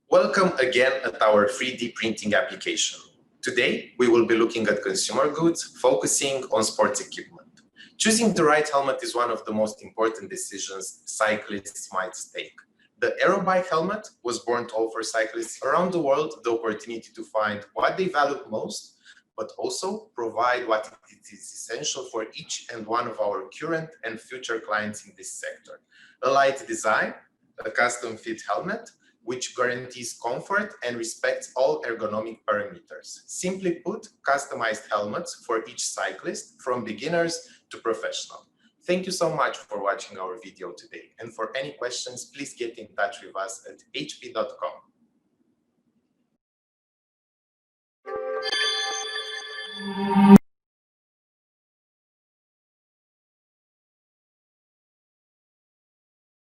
Welcome again at our 3D printing application. Today, we will be looking at consumer goods, focusing on sports equipment. Choosing the right helmet is one of the most important decisions cyclists might take. The Aerobike helmet was born to offer cyclists around the world the opportunity to find what they value most, but also provide what is essential for each and one of our current and future clients in this sector. A light design, a custom fit helmet, which guarantees comfort and respects all ergonomic parameters. Simply put, customized helmets for each cyclist, from beginners to professional. Thank you so much for watching our video today. And for any questions, please get in touch with us at hp.com.